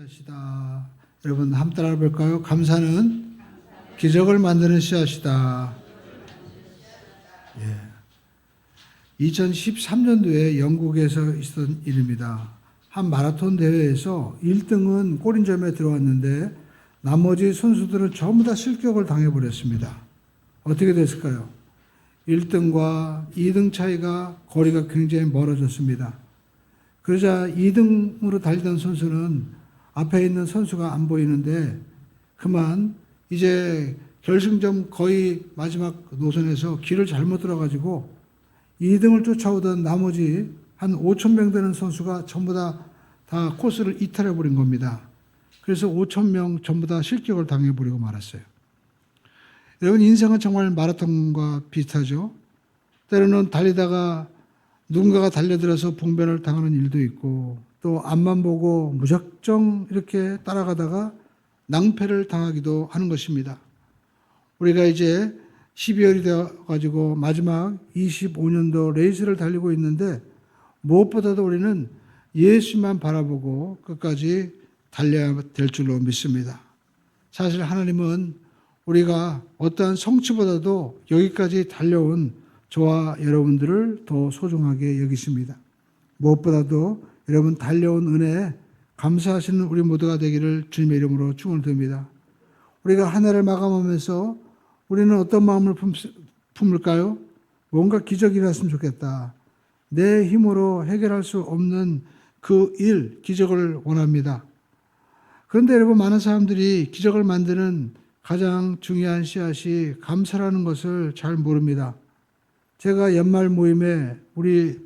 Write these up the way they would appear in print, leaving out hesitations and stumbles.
씨앗이다. 여러분 한번 따라 볼까요? 감사는 기적을 만드는 씨앗이다. 2013년도에 영국에서 있었던 일입니다. 한 마라톤 대회에서 1등은 골인점에 들어왔는데 나머지 선수들은 전부 다 실격을 당해버렸습니다. 어떻게 됐을까요? 1등과 2등 차이가 거리가 굉장히 멀어졌습니다. 그러자 2등으로 달리던 선수는 앞에 있는 선수가 안 보이는데 그만 이제 결승점 거의 마지막 노선에서 길을 잘못 들어가지고 2등을 쫓아오던 나머지 한 5천 명 되는 선수가 전부 다 코스를 이탈해 버린 겁니다. 그래서 5천 명 전부 다 실격을 당해버리고 말았어요. 여러분 인생은 정말 마라톤과 비슷하죠. 때로는 달리다가 누군가가 달려들어서 봉변을 당하는 일도 있고 또 앞만 보고 무작정 이렇게 따라가다가 낭패를 당하기도 하는 것입니다. 우리가 이제 12월이 되어가지고 마지막 25년도 레이스를 달리고 있는데 무엇보다도 우리는 예수만 바라보고 끝까지 달려야 될 줄로 믿습니다. 사실 하나님은 우리가 어떠한 성취보다도 여기까지 달려온 저와 여러분들을 더 소중하게 여기십니다. 무엇보다도 여러분 달려온 은혜에 감사하시는 우리 모두가 되기를 주님의 이름으로 축원드립니다. 우리가 한 해를 마감하면서 우리는 어떤 마음을 품을까요? 뭔가 기적이 일어났으면 좋겠다. 내 힘으로 해결할 수 없는 그 일, 기적을 원합니다. 그런데 여러분 많은 사람들이 기적을 만드는 가장 중요한 씨앗이 감사라는 것을 잘 모릅니다. 제가 연말 모임에 우리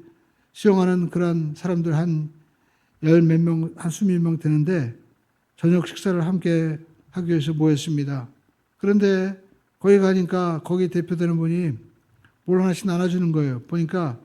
수용하는 그런 사람들 한 수몇 명 되는데 저녁 식사를 함께 하기 위해서 모였습니다. 그런데 거기 가니까 거기 대표되는 분이 뭘 하나씩 나눠주는 거예요. 보니까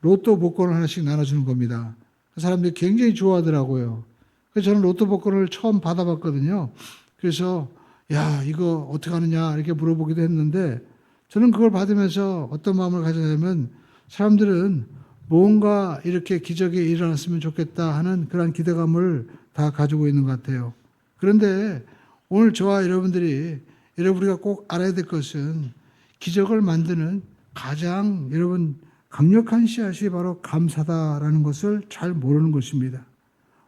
로또 복권을 하나씩 나눠주는 겁니다. 그 사람들이 굉장히 좋아하더라고요. 그래서 저는 로또 복권을 처음 받아봤거든요. 그래서 야 이거 어떻게 하느냐 이렇게 물어보기도 했는데 저는 그걸 받으면서 어떤 마음을 가졌냐면 사람들은 뭔가 이렇게 기적이 일어났으면 좋겠다 하는 그런 기대감을 다 가지고 있는 것 같아요. 그런데 오늘 저와 우리가 꼭 알아야 될 것은 기적을 만드는 가장 강력한 씨앗이 바로 감사다라는 것을 잘 모르는 것입니다.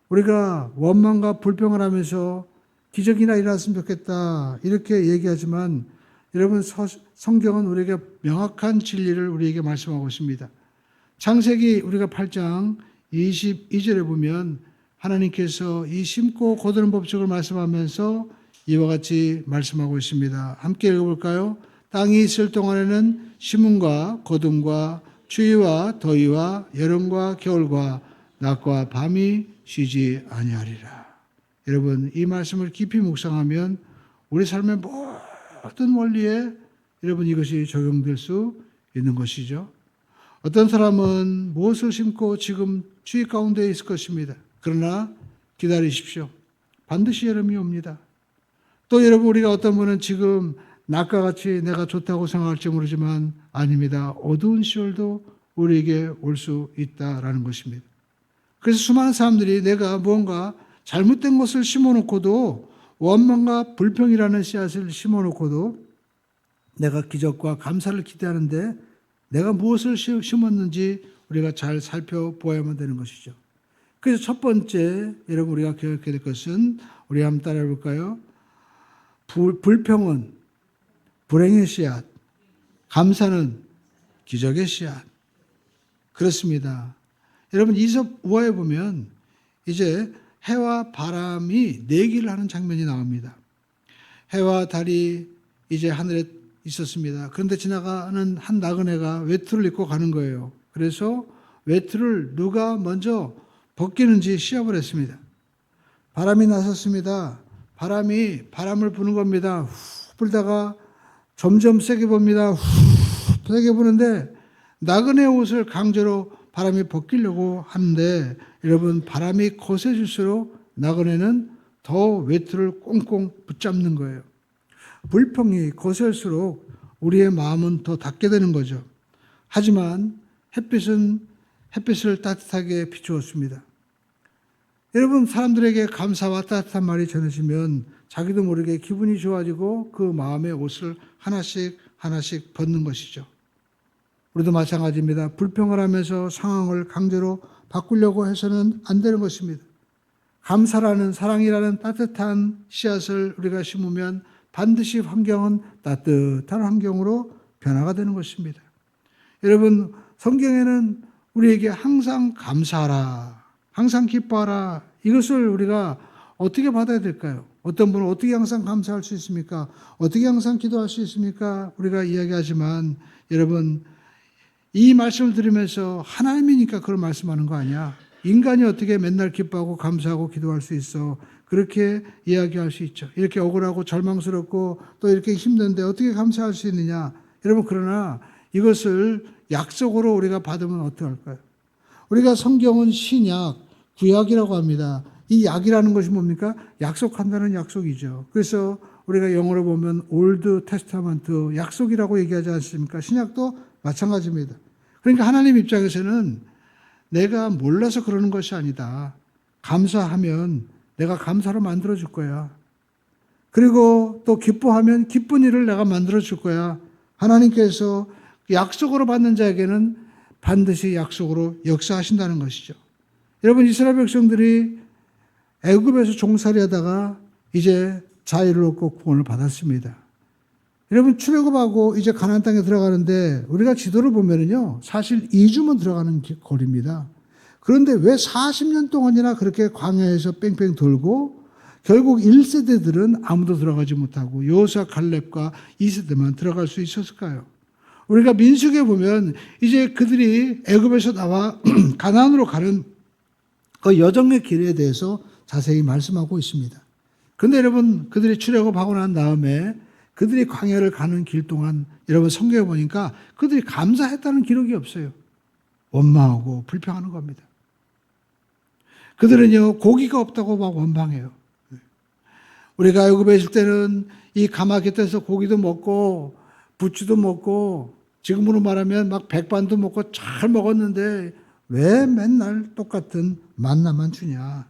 우리가 원망과 불평을 하면서 기적이나 일어났으면 좋겠다 이렇게 얘기하지만 여러분 성경은 우리에게 명확한 진리를 우리에게 말씀하고 있습니다. 창세기 우리가 8장 22절에 보면 하나님께서 이 심고 거두는 법칙을 말씀하면서 이와 같이 말씀하고 있습니다. 함께 읽어볼까요? 땅이 있을 동안에는 심음과 거둠과 추위와 더위와 여름과 겨울과 낮과 밤이 쉬지 아니하리라. 여러분 이 말씀을 깊이 묵상하면 우리 삶의 모든 원리에 여러분 이것이 적용될 수 있는 것이죠. 어떤 사람은 무엇을 심고 지금 추위 가운데 있을 것입니다. 그러나 기다리십시오. 반드시 여름이 옵니다. 또 여러분 우리가 어떤 분은 지금 낮과 같이 내가 좋다고 생각할지 모르지만 아닙니다. 어두운 시월도 우리에게 올 수 있다라는 것입니다. 그래서 수많은 사람들이 내가 무언가 잘못된 것을 심어놓고도 원망과 불평이라는 씨앗을 심어놓고도 내가 기적과 감사를 기대하는데 내가 무엇을 심었는지 우리가 잘 살펴보아야만 되는 것이죠. 그래서 첫 번째 여러분 우리가 기억해야 될 것은 우리 한번 따라해 볼까요? 불평은 불행의 씨앗, 감사는 기적의 씨앗. 그렇습니다. 여러분 이섭 우화에 보면 이제 해와 바람이 내기를 하는 장면이 나옵니다. 해와 달이 이제 하늘에 있었습니다. 그런데 지나가는 한 나그네가 외투를 입고 가는 거예요. 그래서 외투를 누가 먼저 벗기는지 시합을 했습니다. 바람이 나섰습니다. 바람을 부는 겁니다. 후 불다가 점점 세게 봅니다. 후 세게 부는데 나그네 옷을 강제로 바람이 벗기려고 하는데 여러분 바람이 거세질수록 나그네는 더 외투를 꽁꽁 붙잡는 거예요. 불평이 거셀수록 우리의 마음은 더 닫게 되는 거죠. 하지만 햇빛을 따뜻하게 비추었습니다. 여러분, 사람들에게 감사와 따뜻한 말이 전해지면 자기도 모르게 기분이 좋아지고 그 마음의 옷을 하나씩 하나씩 벗는 것이죠. 우리도 마찬가지입니다. 불평을 하면서 상황을 강제로 바꾸려고 해서는 안 되는 것입니다. 감사라는, 사랑이라는 따뜻한 씨앗을 우리가 심으면 반드시 환경은 따뜻한 환경으로 변화가 되는 것입니다. 여러분, 성경에는 우리에게 항상 감사하라, 항상 기뻐하라, 이것을 우리가 어떻게 받아야 될까요? 어떤 분은 어떻게 항상 감사할 수 있습니까? 어떻게 항상 기도할 수 있습니까? 우리가 이야기하지만 여러분, 이 말씀을 들으면서 하나님이니까 그런 말씀하는 거 아니야. 인간이 어떻게 맨날 기뻐하고 감사하고 기도할 수 있어? 그렇게 이야기할 수 있죠. 이렇게 억울하고 절망스럽고 또 이렇게 힘든데 어떻게 감사할 수 있느냐? 여러분, 그러나 이것을 약속으로 우리가 받으면 어떡할까요? 우리가 성경은 신약, 구약이라고 합니다. 이 약이라는 것이 뭡니까? 약속한다는 약속이죠. 그래서 우리가 영어로 보면 올드 테스타먼트, 약속이라고 얘기하지 않습니까? 신약도 마찬가지입니다. 그러니까 하나님 입장에서는 내가 몰라서 그러는 것이 아니다. 감사하면 내가 감사로 만들어 줄 거야. 그리고 또 기뻐하면 기쁜 일을 내가 만들어 줄 거야. 하나님께서 약속으로 받는 자에게는 반드시 약속으로 역사하신다는 것이죠. 여러분, 이스라엘 백성들이 애굽에서 종살이 하다가 이제 자유를 얻고 구원을 받았습니다. 여러분, 출애굽하고 이제 가나안 땅에 들어가는데 우리가 지도를 보면은요, 사실 2주면 들어가는 거리입니다. 그런데 왜 40년 동안이나 그렇게 광야에서 뺑뺑 돌고 결국 1세대들은 아무도 들어가지 못하고 여호수아, 갈렙과 2세대만 들어갈 수 있었을까요? 우리가 민수기에 보면 이제 그들이 애굽에서 나와 가나안으로 가는 그 여정의 길에 대해서 자세히 말씀하고 있습니다. 그런데 여러분, 그들이 출애굽하고 난 다음에 그들이 광야를 가는 길 동안 여러분 성경에 보니까 그들이 감사했다는 기록이 없어요. 원망하고 불평하는 겁니다. 그들은요, 고기가 없다고 막 원망해요. 우리가 애굽에 있을 때는 이 가마솥에서 고기도 먹고 부추도 먹고 지금으로 말하면 막 백반도 먹고 잘 먹었는데 왜 맨날 똑같은 만나만 주냐.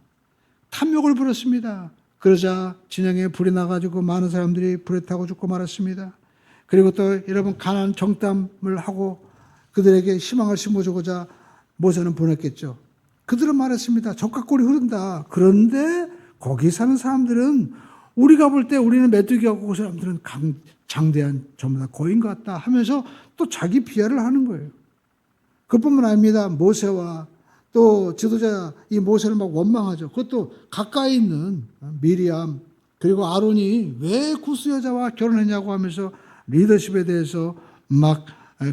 탐욕을 부렸습니다. 그러자 진영에 불이 나가지고 많은 사람들이 불에 타고 죽고 말았습니다. 그리고 또 여러분, 가나안 정탐을 하고 그들에게 희망을 심어주고자 모세는 보냈겠죠. 그들은 말했습니다. 젖과 꿀이 흐른다. 그런데 거기 사는 사람들은 우리가 볼 때 우리는 메뚜기하고 그 사람들은 장대한 전부 다 거인 같다 하면서 또 자기 비하를 하는 거예요. 그뿐만 아닙니다. 모세와 또 지도자 이 모세를 막 원망하죠. 그것도 가까이 있는 미리암 그리고 아론이 왜 구스 여자와 결혼했냐고 하면서 리더십에 대해서 막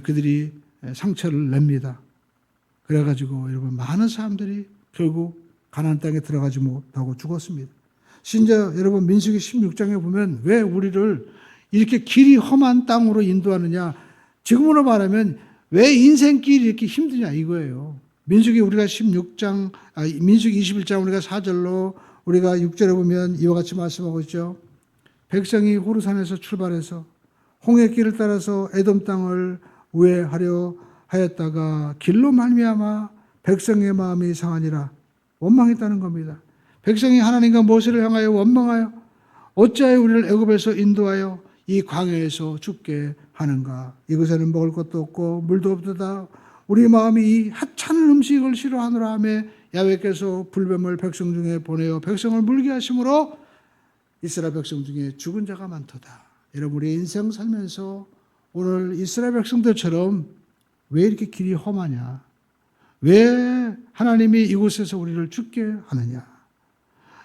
그들이 상처를 냅니다. 그래가지고 여러분, 많은 사람들이 결국 가나안 땅에 들어가지 못하고 죽었습니다. 심지어 여러분, 민수기 16장에 보면 왜 우리를 이렇게 길이 험한 땅으로 인도하느냐, 지금으로 말하면 왜 인생길이 이렇게 힘드냐 이거예요. 민수기 우리가 16장, 민수기 21장 우리가 4절로 우리가 6절에 보면 이와 같이 말씀하고 있죠. 백성이 호르산에서 출발해서 홍해길을 따라서 에돔 땅을 우회하려 하였다가 길로 말미암아 백성의 마음이 상하니라. 원망했다는 겁니다. 백성이 하나님과 모세를 향하여 원망하여 어찌하여 우리를 애굽에서 인도하여 이 광야에서 죽게 하는가. 이곳에는 먹을 것도 없고 물도 없도다. 우리 마음이 이 하찮은 음식을 싫어하노라 하며 야훼께서 불뱀을 백성 중에 보내어 백성을 물게 하심으로 이스라엘 백성 중에 죽은 자가 많도다. 여러분, 우리 인생 살면서 오늘 이스라엘 백성들처럼 왜 이렇게 길이 험하냐? 왜 하나님이 이곳에서 우리를 죽게 하느냐?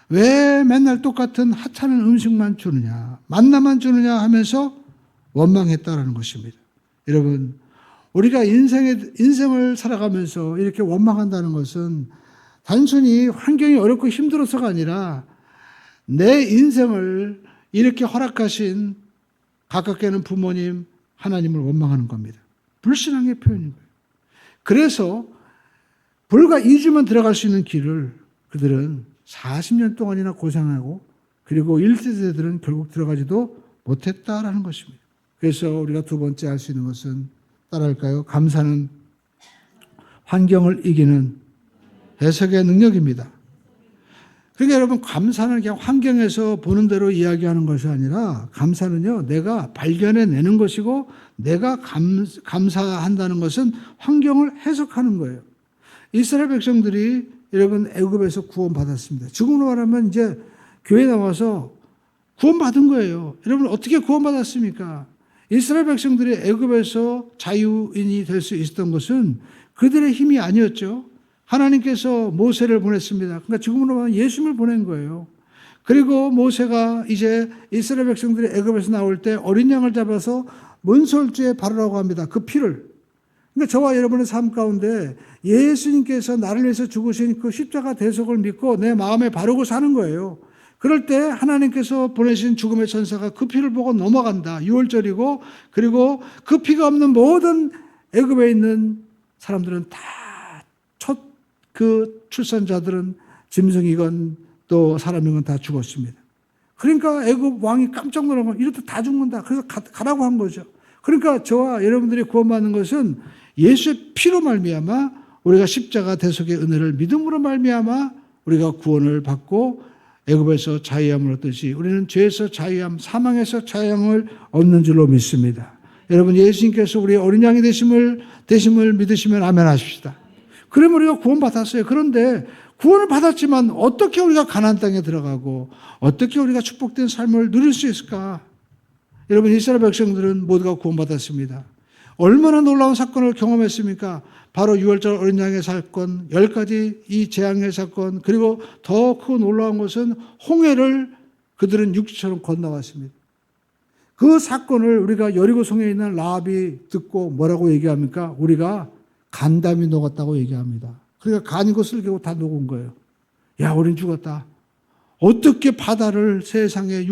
왜 맨날 똑같은 하찮은 음식만 주느냐? 만나만 주느냐 하면서 원망했다라는 것입니다. 여러분, 우리가 인생을 살아가면서 이렇게 원망한다는 것은 단순히 환경이 어렵고 힘들어서가 아니라 내 인생을 이렇게 허락하신 가깝게는 부모님, 하나님을 원망하는 겁니다. 불신앙의 표현인 거예요. 그래서 불과 2주면 들어갈 수 있는 길을 그들은 40년 동안이나 고생하고 그리고 1세대들은 결국 들어가지도 못했다라는 것입니다. 그래서 우리가 두 번째 할 수 있는 것은 따라할까요? 감사는 환경을 이기는 해석의 능력입니다. 그러니까 여러분, 감사는 그냥 환경에서 보는 대로 이야기하는 것이 아니라 감사는요, 내가 발견해내는 것이고 내가 감사한다는 것은 환경을 해석하는 거예요. 이스라엘 백성들이 여러분 애굽에서 구원받았습니다. 지금으로 말하면 이제 교회 나와서 구원받은 거예요. 여러분 어떻게 구원받았습니까? 이스라엘 백성들이 애굽에서 자유인이 될 수 있었던 것은 그들의 힘이 아니었죠. 하나님께서 모세를 보냈습니다. 그러니까 지금으로 말하면 예수님을 보낸 거예요. 그리고 모세가 이제 이스라엘 백성들이 애굽에서 나올 때 어린 양을 잡아서 문설주에 바르라고 합니다. 그 피를. 그러니까 저와 여러분의 삶 가운데 예수님께서 나를 위해서 죽으신 그 십자가 대속을 믿고 내 마음에 바르고 사는 거예요. 그럴 때 하나님께서 보내신 죽음의 천사가 그 피를 보고 넘어간다. 유월절이고, 그리고 그 피가 없는 모든 애굽에 있는 사람들은 다 그 출산자들은 짐승이건 또 사람이건 다 죽었습니다. 그러니까 애굽 왕이 깜짝 놀라고 이렇게 다 죽는다. 그래서 가라고 한 거죠. 그러니까 저와 여러분들이 구원받는 것은 예수의 피로 말미암아 우리가 십자가 대속의 은혜를 믿음으로 말미암아 우리가 구원을 받고 애굽에서 자유함을 얻듯이 우리는 죄에서 자유함, 사망에서 자유함을 얻는 줄로 믿습니다. 여러분, 예수님께서 우리의 어린 양이 되심을 믿으시면 아멘 하십시다. 그러면 우리가 구원받았어요. 그런데 구원을 받았지만 어떻게 우리가 가나안 땅에 들어가고 어떻게 우리가 축복된 삶을 누릴 수 있을까? 여러분, 이스라엘 백성들은 모두가 구원받았습니다. 얼마나 놀라운 사건을 경험했습니까? 바로 유월절 어린 양의 사건, 10가지 이 재앙의 사건, 그리고 더 크고 놀라운 것은 홍해를 그들은 육지처럼 건너왔습니다. 그 사건을 우리가 여리고성에 있는 라합이 듣고 뭐라고 얘기합니까? 우리가 간담이 녹았다고 얘기합니다. 그러니까 간이고 쓸개고 다 녹은 거예요. 야, 우린 죽었다. 어떻게 바다를 세상에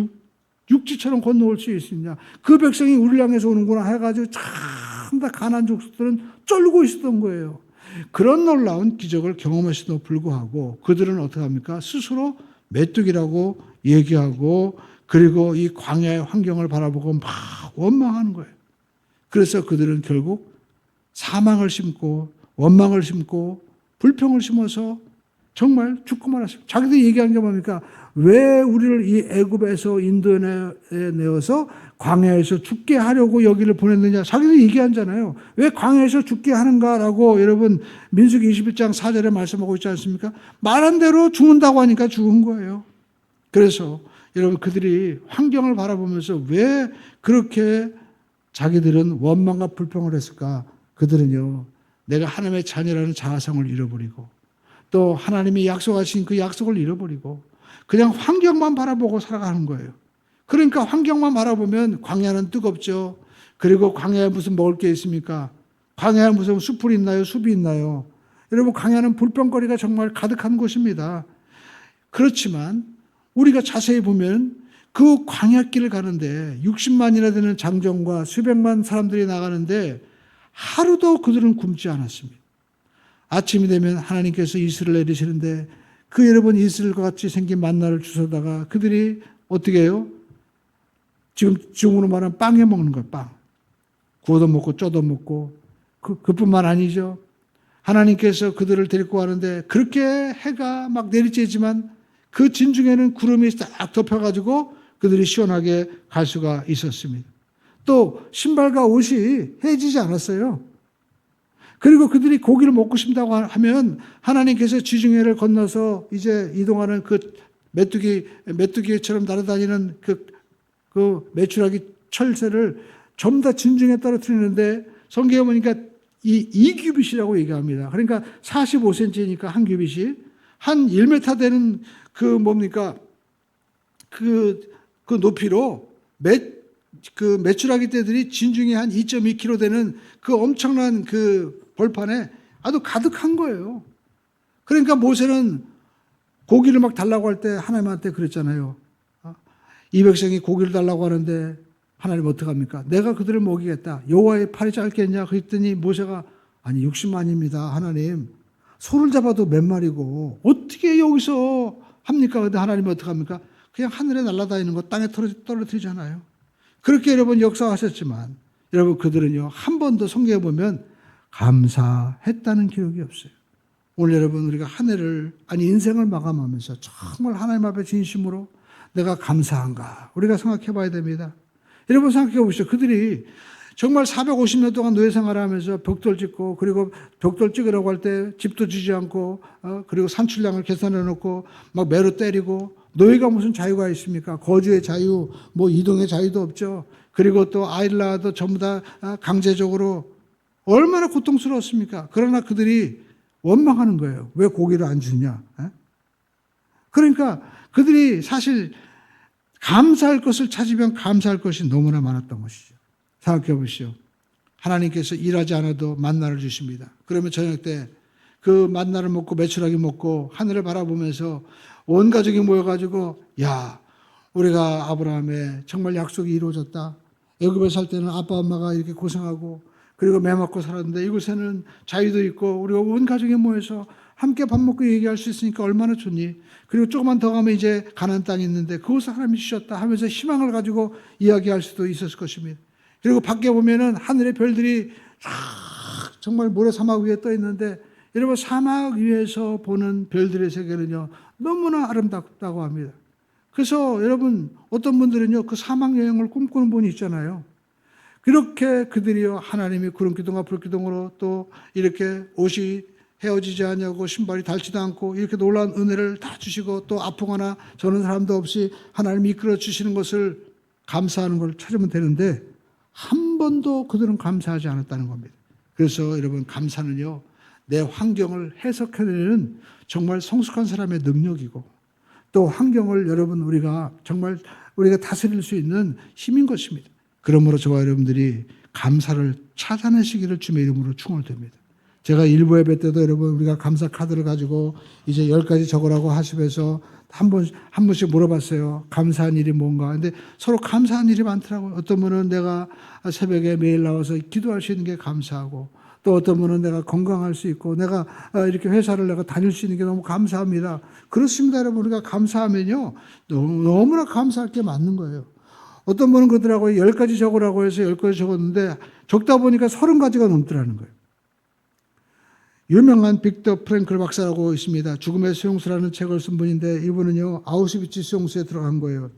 육지처럼 건너올 수 있느냐. 그 백성이 우리를 향해서 오는구나 해가지고 참 다 가나안 족속들은 쫄고 있었던 거예요. 그런 놀라운 기적을 경험했음에도 불구하고 그들은 어떻게 합니까? 스스로 메뚜기라고 얘기하고 그리고 이 광야의 환경을 바라보고 막 원망하는 거예요. 그래서 그들은 결국 사망을 심고 원망을 심고 불평을 심어서 정말 죽고 말았습니다. 자기들이 얘기한 게 뭡니까? 왜 우리를 이 애굽에서 인도내어서 광야에서 죽게 하려고 여기를 보냈느냐. 자기들이 얘기하잖아요. 왜 광야에서 죽게 하는가라고 여러분 민수기 21장 4절에 말씀하고 있지 않습니까? 말한 대로 죽는다고 하니까 죽은 거예요. 그래서 여러분 그들이 환경을 바라보면서 왜 그렇게 자기들은 원망과 불평을 했을까? 그들은요, 내가 하나님의 자녀라는 자아성을 잃어버리고 또 하나님이 약속하신 그 약속을 잃어버리고 그냥 환경만 바라보고 살아가는 거예요. 그러니까 환경만 바라보면 광야는 뜨겁죠. 그리고 광야에 무슨 먹을 게 있습니까? 광야에 무슨 숲이 있나요? 숲이 있나요? 여러분, 광야는 불평거리가 정말 가득한 곳입니다. 그렇지만 우리가 자세히 보면 그 광야길을 가는데 60만이나 되는 장정과 수백만 사람들이 나가는데 하루도 그들은 굶지 않았습니다. 아침이 되면 하나님께서 이슬을 내리시는데 그 여러분 이슬과 같이 생긴 만나를 주워다가 그들이 어떻게 해요? 지금으로 말하면 빵에 먹는 거예요. 빵. 구워도 먹고 쪄도 먹고 그뿐만 아니죠. 하나님께서 그들을 데리고 가는데 그렇게 해가 막 내리쬐지만 그 진중에는 구름이 딱 덮여가지고 그들이 시원하게 갈 수가 있었습니다. 또 신발과 옷이 해지지 않았어요. 그리고 그들이 고기를 먹고 싶다고 하면 하나님께서 지중해를 건너서 이제 이동하는 그 메뚜기처럼 날아다니는 그 메추라기 철새를 전부 다 진중에 떨어뜨리는데 성경에 보니까 이 규빗이라고 얘기합니다. 그러니까 45cm니까 한 규빗이 한 1m 되는 그 뭡니까? 그 높이로 그 메추라기 떼들이 진중에 한 2.2kg 되는 그 엄청난 그 벌판에 아주 가득한 거예요. 그러니까 모세는 고기를 막 달라고 할 때 하나님한테 그랬잖아요. 이 백성이 고기를 달라고 하는데 하나님 어떡합니까? 내가 그들을 먹이겠다. 여호와의 팔이 짧겠냐? 그랬더니 모세가 아니 60만입니다. 하나님 소를 잡아도 몇 마리고 어떻게 여기서 합니까? 근데 하나님이 어떡합니까? 그냥 하늘에 날아다니는 거 땅에 떨어뜨리잖아요. 그렇게 여러분 역사하셨지만 여러분 그들은요 한 번도 성경에 보면 감사했다는 기록이 없어요. 오늘 여러분 우리가 한 해를 인생을 마감하면서 정말 하나님 앞에 진심으로 내가 감사한가 우리가 생각해 봐야 됩니다. 여러분 생각해 보시죠. 그들이 정말 450년 동안 노예 생활을 하면서 벽돌 짓고 그리고 벽돌 찍으라고 할 때 집도 주지 않고 그리고 산출량을 계산해 놓고 막 매로 때리고 노예가 무슨 자유가 있습니까? 거주의 자유, 뭐 이동의 자유도 없죠. 그리고 또 아이를 낳아도 전부 다 강제적으로 얼마나 고통스러웠습니까? 그러나 그들이 원망하는 거예요. 왜 고기를 안 주냐? 그러니까 그들이 사실 감사할 것을 찾으면 감사할 것이 너무나 많았던 것이죠. 생각해 보시죠. 하나님께서 일하지 않아도 만나를 주십니다. 그러면 저녁 때 그 만나를 먹고 메추라기 먹고 하늘을 바라보면서 온 가족이 모여가지고 야 우리가 아브라함의 정말 약속이 이루어졌다. 애굽에 살 때는 아빠 엄마가 이렇게 고생하고 그리고 매 맞고 살았는데 이곳에는 자유도 있고 우리가 온 가족이 모여서 함께 밥 먹고 얘기할 수 있으니까 얼마나 좋니. 그리고 조금만 더 가면 이제 가나안 땅이 있는데 그곳을 하나님이 주셨다 하면서 희망을 가지고 이야기할 수도 있었을 것입니다. 그리고 밖에 보면은 하늘의 별들이 정말 모래 사막 위에 떠 있는데 여러분 사막 위에서 보는 별들의 세계는요 너무나 아름답다고 합니다. 그래서 여러분 어떤 분들은요 그 사막 여행을 꿈꾸는 분이 있잖아요. 그렇게 그들이요 하나님이 구름기둥과 불기둥으로 또 이렇게 옷이 헤어지지 않냐고 신발이 닳지도 않고 이렇게 놀라운 은혜를 다 주시고 또 아프거나 저런 사람도 없이 하나님이 이끌어 주시는 것을 감사하는 걸 찾으면 되는데 한 번도 그들은 감사하지 않았다는 겁니다. 그래서 여러분 감사는요 내 환경을 해석해내는 정말 성숙한 사람의 능력이고 또 환경을 여러분 우리가 정말 우리가 다스릴 수 있는 힘인 것입니다. 그러므로 저와 여러분들이 감사를 찾아내시기를 주님의 이름으로 축원드립니다. 제가 일부 예배 때도 여러분 우리가 감사 카드를 가지고 이제 10가지 적으라고 하시면서 한 번씩 물어봤어요. 감사한 일이 뭔가. 근데 서로 감사한 일이 많더라고요. 어떤 분은 내가 새벽에 매일 나와서 기도할 수 있는 게 감사하고 또 어떤 분은 내가 건강할 수 있고 내가 이렇게 회사를 내가 다닐 수 있는 게 너무 감사합니다. 그렇습니다. 여러분 우리가 감사하면요 너무나 감사할 게 맞는 거예요. 어떤 분은 그러더라고요. 10가지 적으라고 해서 10가지 적었는데 적다 보니까 30가지가 넘더라는 거예요. 유명한 빅터 프랭클 박사라고 있습니다. 죽음의 수용소라는 책을 쓴 분인데 이분은요 아우슈비츠 수용소에 들어간 거예요.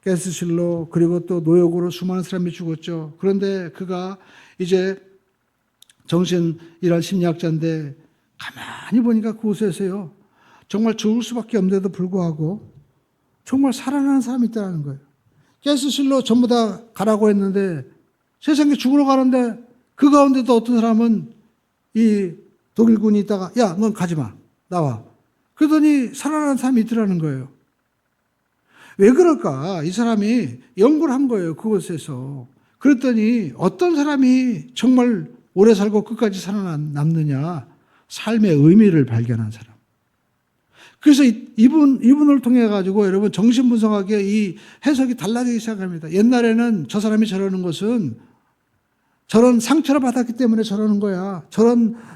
가스실로 그리고 또 노역으로 수많은 사람이 죽었죠. 그런데 그가 이제 정신이란 심리학자인데 가만히 보니까 그곳에서요 정말 죽을 수밖에 없는데도 불구하고 정말 살아나는 사람이 있다는 거예요. 가스실로 전부 다 가라고 했는데 세상에 죽으러 가는데 그 가운데도 어떤 사람은 이 독일군이 있다가 야, 넌 가지 마. 나와. 그러더니 살아나는 사람이 있더라는 거예요. 왜 그럴까? 이 사람이 연구를 한 거예요. 그곳에서. 그랬더니 어떤 사람이 정말 오래 살고 끝까지 살아남느냐? 삶의 의미를 발견한 사람. 그래서 이분을 통해 가지고 여러분 정신분석학의 이 해석이 달라지기 시작합니다. 옛날에는 저 사람이 저러는 것은 저런 상처를 받았기 때문에 저러는 거야.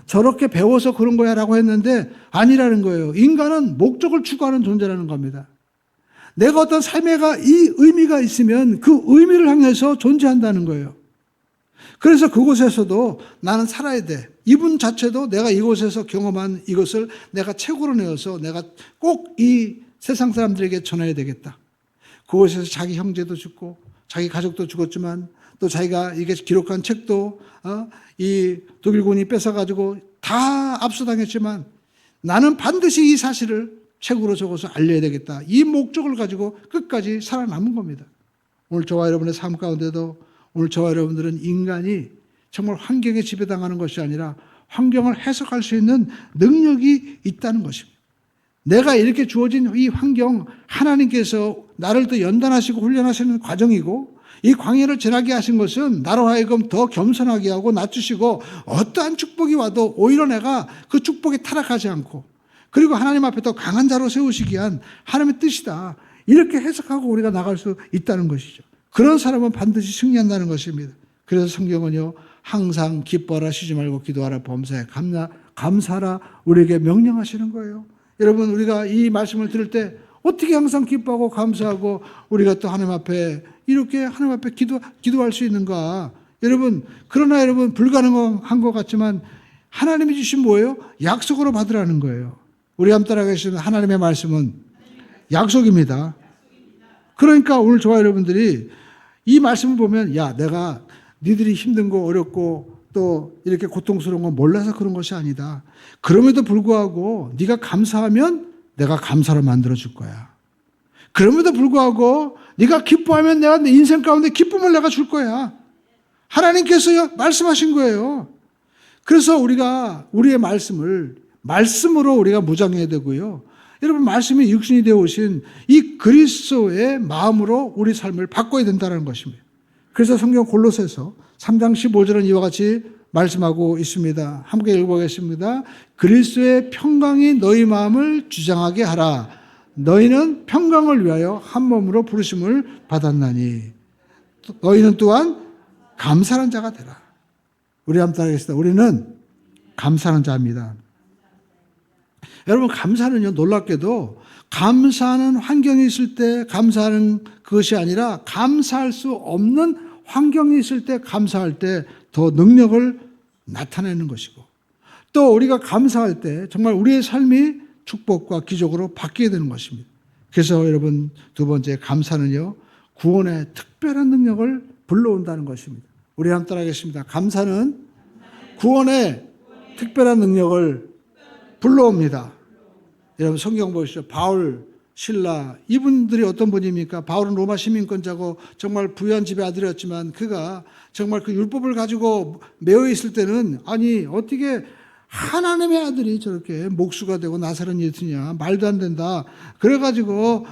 저렇게 배워서 그런 거야 라고 했는데 아니라는 거예요. 인간은 목적을 추구하는 존재라는 겁니다. 내가 어떤 삶에 이 의미가 있으면 그 의미를 향해서 존재한다는 거예요. 그래서 그곳에서도 나는 살아야 돼. 이분 자체도 내가 이곳에서 경험한 이것을 내가 책으로 내어서 내가 꼭 이 세상 사람들에게 전해야 되겠다. 그곳에서 자기 형제도 죽고 자기 가족도 죽었지만 또 자기가 이게 기록한 책도 이 독일군이 뺏어가지고 다 압수당했지만 나는 반드시 이 사실을 책으로 적어서 알려야 되겠다. 이 목적을 가지고 끝까지 살아남은 겁니다. 오늘 저와 여러분의 삶 가운데도 오늘 저와 여러분들은 인간이 정말 환경에 지배당하는 것이 아니라 환경을 해석할 수 있는 능력이 있다는 것입니다. 내가 이렇게 주어진 이 환경 하나님께서 나를 더 연단하시고 훈련하시는 과정이고 이 광야를 지나게 하신 것은 나로 하여금 더 겸손하게 하고 낮추시고 어떠한 축복이 와도 오히려 내가 그 축복에 타락하지 않고 그리고 하나님 앞에 더 강한 자로 세우시기 위한 하나님의 뜻이다. 이렇게 해석하고 우리가 나갈 수 있다는 것이죠. 그런 사람은 반드시 승리한다는 것입니다. 그래서 성경은요 항상 기뻐하라 쉬지 말고 기도하라 범사에 감사하라 우리에게 명령하시는 거예요. 여러분 우리가 이 말씀을 들을 때 어떻게 항상 기뻐하고 감사하고 우리가 또 하나님 앞에 이렇게 하나님 앞에 기도할 수 있는가? 여러분 그러나 여러분 불가능한 것 같지만 하나님이 주신 뭐예요? 약속으로 받으라는 거예요. 우리 함께 따라가시는 하나님의 말씀은 약속입니다. 그러니까 오늘 저와 여러분들이 이 말씀을 보면 야, 내가 니들이 힘든 거 어렵고 또 이렇게 고통스러운 거 몰라서 그런 것이 아니다. 그럼에도 불구하고 네가 감사하면 내가 감사로 만들어줄 거야. 그럼에도 불구하고 네가 기뻐하면 내가 내 인생 가운데 기쁨을 내가 줄 거야. 하나님께서 말씀하신 거예요. 그래서 우리가 우리의 말씀으로 우리가 무장해야 되고요. 여러분, 말씀이 육신이 되어 오신 이 그리스도의 마음으로 우리 삶을 바꿔야 된다는 것입니다. 그래서 성경 골로새서 3장 15절은 이와 같이 말씀하고 있습니다. 함께 읽어보겠습니다. 그리스도의 평강이 너희 마음을 주장하게 하라. 너희는 평강을 위하여 한 몸으로 부르심을 받았나니 너희는 또한 감사하는 자가 되라. 우리 함께 하겠습니다. 우리는 감사하는 자입니다. 여러분, 감사는요, 놀랍게도 감사하는 환경이 있을 때 감사하는 그것이 아니라 감사할 수 없는 환경이 있을 때 감사할 때 더 능력을 나타내는 것이고, 또 우리가 감사할 때 정말 우리의 삶이 축복과 기적으로 바뀌게 되는 것입니다. 그래서 여러분, 두 번째, 감사는요, 구원의 특별한 능력을 불러온다는 것입니다. 우리 함께 따라하겠습니다. 감사는 구원의 특별한 능력을 불러옵니다. 여러분, 성경 보시죠. 바울, 실라, 이분들이 어떤 분입니까? 바울은 로마 시민권자고 정말 부유한 집의 아들이었지만 그가 정말 그 율법을 가지고 매여 있을 때는 아니 어떻게 하나님의 아들이 저렇게 목수가 되고 나사렛 예수냐, 말도 안 된다. 그래가지고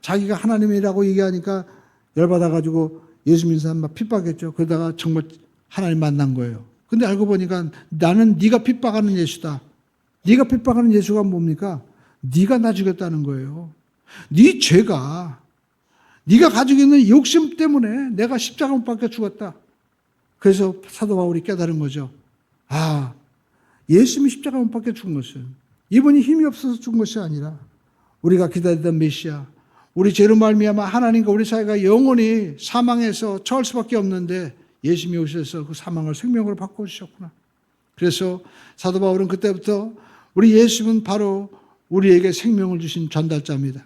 자기가 하나님이라고 얘기하니까 열받아가지고 예수 믿는 사람 막 핍박했죠. 그러다가 정말 하나님 만난 거예요. 근데 알고 보니까 나는 네가 핍박하는 예수다. 네가 핍박하는 예수가 뭡니까? 네가 나 죽였다는 거예요. 네 죄가, 네가 가지고 있는 욕심 때문에 내가 십자가 못 박혀 죽었다. 그래서 사도 바울이 깨달은 거죠. 아, 예수님이 십자가 못 박혀 죽은 것은 이분이 힘이 없어서 죽은 것이 아니라 우리가 기다리던 메시아, 우리 죄로 말미암아 하나님과 우리 사이가 영원히 사망에서 처할 수밖에 없는데 예수님이 오셔서 그 사망을 생명으로 바꿔주셨구나. 그래서 사도 바울은 그때부터 우리 예수님은 바로 우리에게 생명을 주신 전달자입니다.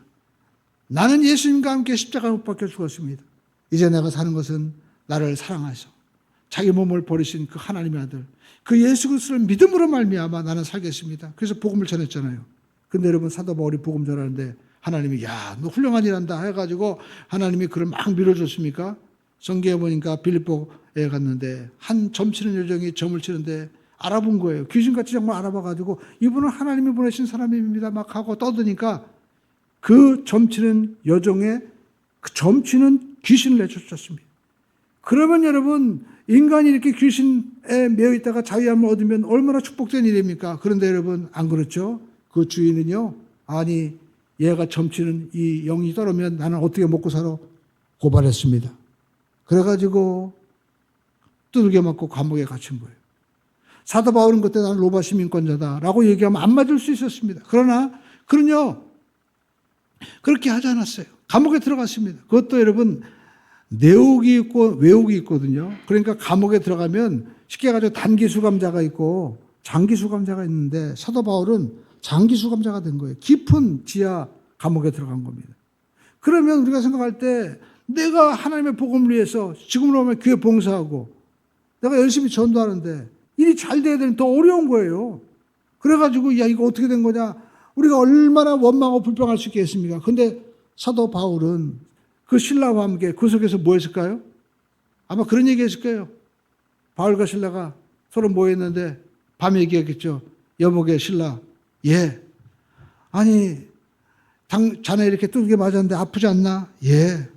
나는 예수님과 함께 십자가에 못 박혀 죽었습니다. 이제 내가 사는 것은 나를 사랑하셔 자기 몸을 버리신 그 하나님의 아들, 그 예수 그리스도를 믿음으로 말미암아 나는 살겠습니다. 그래서 복음을 전했잖아요. 근데 여러분, 사도 바울이 복음 전하는데 하나님이 야, 너 훌륭한 일 한다 해가지고 하나님이 그를 막 밀어줬습니까? 성경에 보니까 빌립보에 갔는데 한 점치는 여정이 점을 치는데 알아본 거예요. 귀신같이 정말 알아봐가지고 이분은 하나님이 보내신 사람입니다 막 하고 떠드니까 그 점치는 여정에 그 점치는 귀신을 내쫓았습니다. 그러면 여러분, 인간이 이렇게 귀신에 매여 있다가 자유함을 얻으면 얼마나 축복된 일입니까? 그런데 여러분, 안 그렇죠? 그 주인은요, 아니 얘가 점치는 이 영이 떠오르면 나는 어떻게 먹고 살아? 고발했습니다. 그래가지고 두들겨 맞고 감옥에 갇힌 거예요. 사도 바울은 그때 나는 로마 시민권자다라고 얘기하면 안 맞을 수 있었습니다. 그러나 그는요, 그렇게 하지 않았어요. 감옥에 들어갔습니다. 그것도 여러분, 내옥이 있고 외옥이 있거든요. 그러니까 감옥에 들어가면 쉽게 가지고 단기 수감자가 있고 장기 수감자가 있는데 사도 바울은 장기 수감자가 된 거예요. 깊은 지하 감옥에 들어간 겁니다. 그러면 우리가 생각할 때 내가 하나님의 복음을 위해서 지금으로 하면 교회 봉사하고 내가 열심히 전도하는데 일이 잘 돼야 되는 더 어려운 거예요. 그래가지고 야, 이거 어떻게 된 거냐? 우리가 얼마나 원망하고 불평할 수 있겠습니까? 근데 사도 바울은 그 신라와 함께 그 속에서 뭐 했을까요? 아마 그런 얘기 했을 거예요. 바울과 신라가 서로 모였는데 밤에 얘기했겠죠. 여보게 신라, 예. 아니, 자네 이렇게 두들겨 맞았는데 아프지 않나? 예.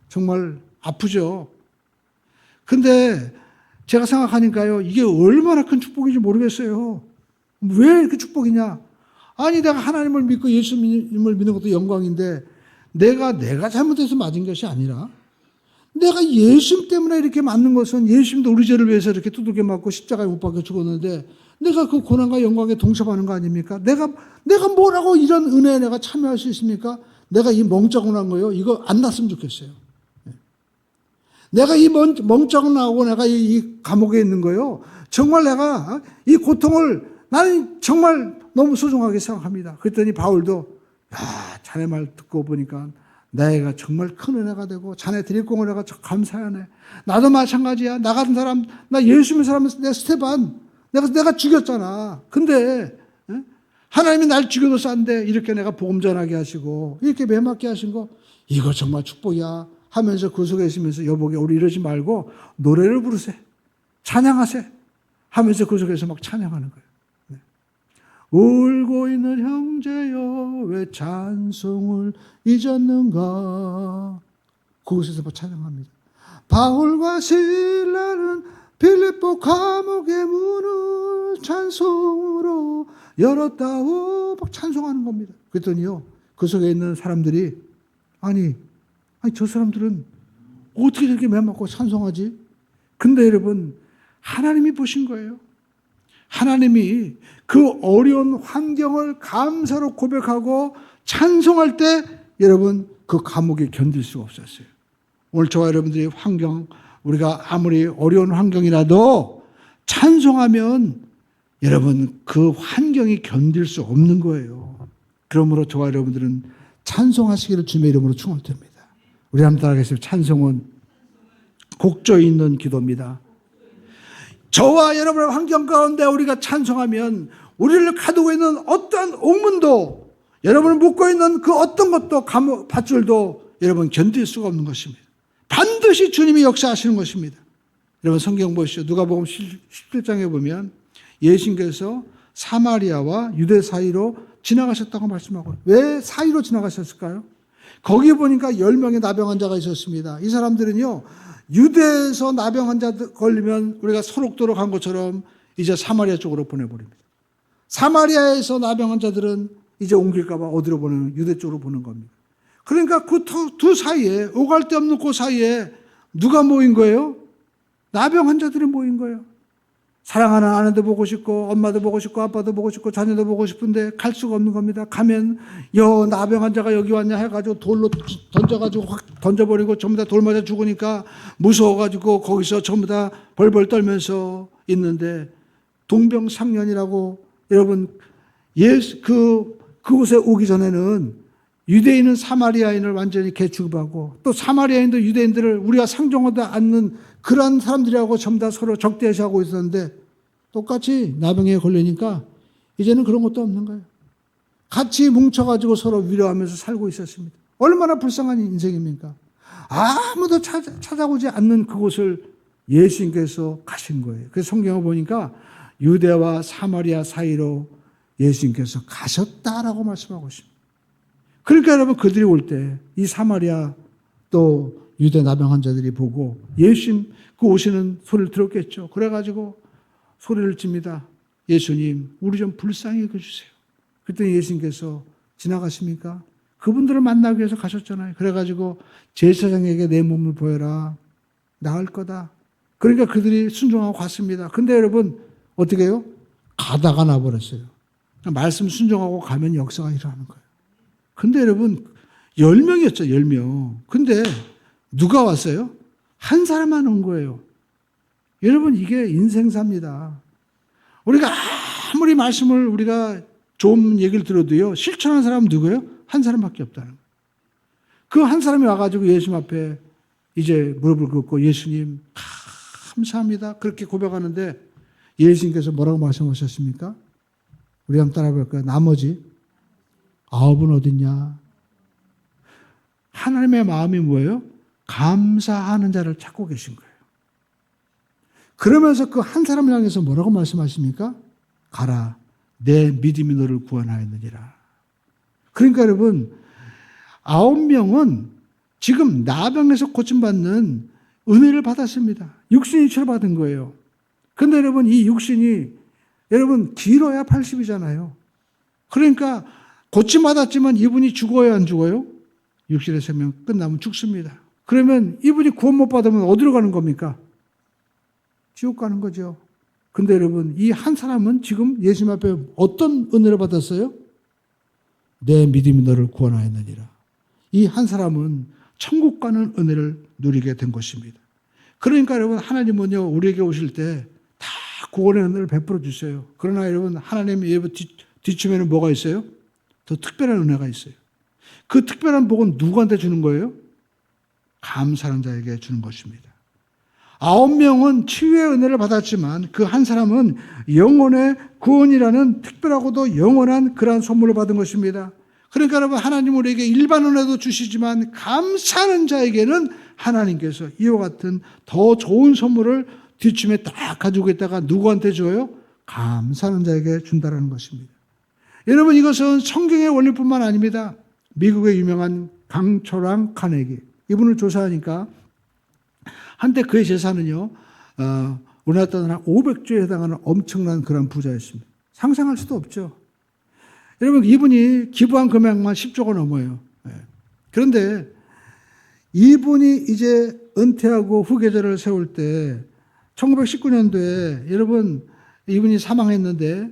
정말 아프죠. 근데 제가 생각하니까요, 이게 얼마나 큰 축복인지 모르겠어요. 왜 이렇게 축복이냐? 아니, 내가 하나님을 믿고 예수님을 믿는 것도 영광인데 내가 잘못해서 맞은 것이 아니라 내가 예수님 때문에 이렇게 맞는 것은 예수님도 우리 죄를 위해서 이렇게 두들겨 맞고 십자가에 못 박혀 죽었는데 내가 그 고난과 영광에 동참하는 거 아닙니까? 내가 뭐라고 이런 은혜에 내가 참여할 수 있습니까? 내가 이 멍청한 거요, 이거 안 났으면 좋겠어요. 내가 이 멍청하고 내가 이 감옥에 있는 거요, 정말 내가 이 고통을 나는 정말 너무 소중하게 생각합니다. 그랬더니 바울도 자네 말 듣고 보니까 내가 정말 큰 은혜가 되고 자네 드릴 은혜가 감사하네. 나도 마찬가지야. 나 같은 사람, 나 예수 믿는 사람, 내 스테반 내가 죽였잖아. 근데 하나님이 날 죽여도 안 돼. 이렇게 내가 복음 전하게 하시고 이렇게 매맞게 하신 거 이거 정말 축복이야 하면서 그 속에 있으면서 여보게 우리 이러지 말고 노래를 부르세요. 찬양하세요. 하면서 그 속에서 막 찬양하는 거예요. 네. 울고 있는 형제여 왜 찬송을 잊었는가. 그곳에서 막 찬양합니다. 바울과 실라는 빌립보 감옥의 문을 찬송으로 열었다고 막 찬송하는 겁니다. 그랬더니요, 그 속에 있는 사람들이 아니 저 사람들은 어떻게 저렇게 매맞고 찬송하지? 근데 여러분, 하나님이 보신 거예요. 하나님이 그 어려운 환경을 감사로 고백하고 찬송할 때 여러분 그 감옥에 견딜 수가 없었어요. 오늘 저와 여러분들이 우리가 아무리 어려운 환경이라도 찬송하면 여러분 그 환경이 견딜 수 없는 거예요. 그러므로 저와 여러분들은 찬송하시기를 주님의 이름으로 축원드립니다. 우리 한번 따라하겠습니다. 찬송은 곡조 있는 기도입니다. 저와 여러분의 환경 가운데 우리가 찬송하면 우리를 가두고 있는 어떠한 옥문도 여러분을 묶고 있는 그 어떤 것도 밧줄도 여러분 견딜 수가 없는 것입니다. 반드시 주님이 역사하시는 것입니다. 여러분 성경 보시죠. 누가복음 17장에 보면 예수님께서 사마리아와 유대 사이로 지나가셨다고 말씀하고 왜 사이로 지나가셨을까요? 거기 보니까 10명의 나병 환자가 있었습니다. 이 사람들은요. 유대에서 나병 환자 걸리면 우리가 소록도로 간 것처럼 이제 사마리아 쪽으로 보내버립니다. 사마리아에서 나병 환자들은 이제 옮길까 봐 어디로 보내는 유대 쪽으로 보는 겁니다. 그러니까 그 두 사이에 오갈 데 없는 그 사이에 누가 모인 거예요? 나병 환자들이 모인 거예요. 사랑하는 아내도 보고 싶고 엄마도 보고 싶고 아빠도 보고 싶고 자녀도 보고 싶은데 갈 수가 없는 겁니다. 가면 나병 환자가 여기 왔냐 해가지고 돌로 던져가지고 확 던져버리고 전부 다 돌 맞아 죽으니까 무서워가지고 거기서 전부 다 벌벌 떨면서 있는데 동병상련이라고 여러분 그곳에 오기 전에는 유대인은 사마리아인을 완전히 개취급하고 또 사마리아인도 유대인들을 우리가 상종하지 않는 그런 사람들이라고 전부 다 서로 적대시하고 있었는데 똑같이 나병에 걸리니까 이제는 그런 것도 없는 거예요. 같이 뭉쳐가지고 서로 위로하면서 살고 있었습니다. 얼마나 불쌍한 인생입니까? 아무도 찾아오지 않는 그곳을 예수님께서 가신 거예요. 그래서 성경을 보니까 유대와 사마리아 사이로 예수님께서 가셨다라고 말씀하고 있습니다. 그러니까 여러분 그들이 올 때 이 사마리아 또 유대 나병 환자들이 보고 예수님 그 오시는 소리를 들었겠죠. 그래가지고 소리를 칩니다. 예수님 우리 좀 불쌍히 여겨주세요. 그랬더니 예수님께서 지나가십니까? 그분들을 만나기 위해서 가셨잖아요. 그래가지고 제사장에게 내 몸을 보여라. 나을 거다. 그러니까 그들이 순종하고 갔습니다. 근데 여러분 어떻게 해요? 가다가 나버렸어요. 말씀 순종하고 가면 역사가 일어나는 거예요. 근데 여러분 10명이었죠. 10명. 근데 누가 왔어요? 한 사람만 온 거예요. 여러분 이게 인생사입니다. 우리가 아무리 말씀을 우리가 좋은 얘기를 들어도요. 실천한 사람은 누구예요? 한 사람밖에 없다는 거예요. 그 한 사람이 와가지고 예수님 앞에 이제 무릎을 꿇고 예수님 감사합니다. 그렇게 고백하는데 예수님께서 뭐라고 말씀하셨습니까? 우리 한번 따라 볼까요? 나머지 9은 어딨냐? 하나님의 마음이 뭐예요? 감사하는 자를 찾고 계신 거예요. 그러면서 그 한 사람을 향해서 뭐라고 말씀하십니까? 가라. 내 믿음이 너를 구원하였느니라. 그러니까 여러분 9명은 지금 나병에서 고침받는 은혜를 받았습니다. 육신이 치료받은 거예요. 그런데 여러분 이 육신이 여러분 길어야 80이잖아요. 그러니까 고침받았지만 이분이 죽어요 안 죽어요? 육신의 생명 끝나면 죽습니다. 그러면 이분이 구원 못 받으면 어디로 가는 겁니까? 지옥 가는 거죠. 근데 여러분 이 한 사람은 지금 예수님 앞에 어떤 은혜를 받았어요? 내 믿음이 너를 구원하였느니라. 이 한 사람은 천국 가는 은혜를 누리게 된 것입니다. 그러니까 여러분 하나님은요 우리에게 오실 때 다 구원의 은혜를 베풀어 주세요. 그러나 여러분, 하나님의 예배 뒷춤에는 뭐가 있어요? 더 특별한 은혜가 있어요. 그 특별한 복은 누구한테 주는 거예요? 감사하는 자에게 주는 것입니다. 9명은 치유의 은혜를 받았지만 그 한 사람은 영혼의 구원이라는 특별하고도 영원한 그러한 선물을 받은 것입니다. 그러니까 여러분, 하나님 우리에게 일반 은혜도 주시지만 감사하는 자에게는 하나님께서 이와 같은 더 좋은 선물을 뒷춤에 딱 가지고 있다가 누구한테 줘요? 감사하는 자에게 준다는 것입니다. 여러분, 이것은 성경의 원리뿐만 아닙니다. 미국의 유명한 강철왕 카네기, 이분을 조사하니까 한때 그의 재산은요, 우리나라 돈으로 한 500조에 해당하는 엄청난 그런 부자였습니다. 상상할 수도 없죠. 여러분, 이분이 기부한 금액만 10조가 넘어요. 그런데 이분이 이제 은퇴하고 후계자를 세울 때 1919년도에 여러분, 이분이 사망했는데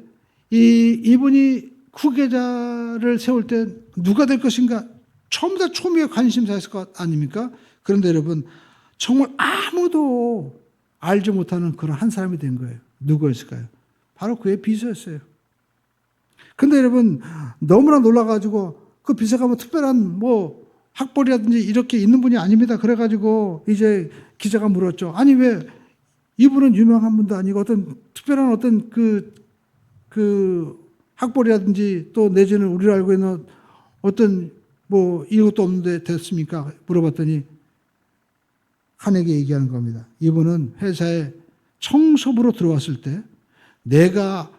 이분이 후계자를 세울 때 누가 될 것인가 전부 다 초미의 관심사였을 것 아닙니까? 그런데 여러분, 정말 아무도 알지 못하는 그런 한 사람이 된 거예요. 누구였을까요? 바로 그의 비서였어요. 근데 여러분, 너무나 놀라가지고 그 비서가 뭐 특별한 뭐 학벌이라든지 이렇게 있는 분이 아닙니다. 그래가지고 이제 기자가 물었죠. 아니, 왜 이분은 유명한 분도 아니고 어떤 특별한 어떤 그 학벌이라든지 또 내지는 우리가 알고 있는 어떤 뭐 이것도 없는데 됐습니까? 물어봤더니 카네기 얘기하는 겁니다. 이분은 회사에 청소부로 들어왔을 때 내가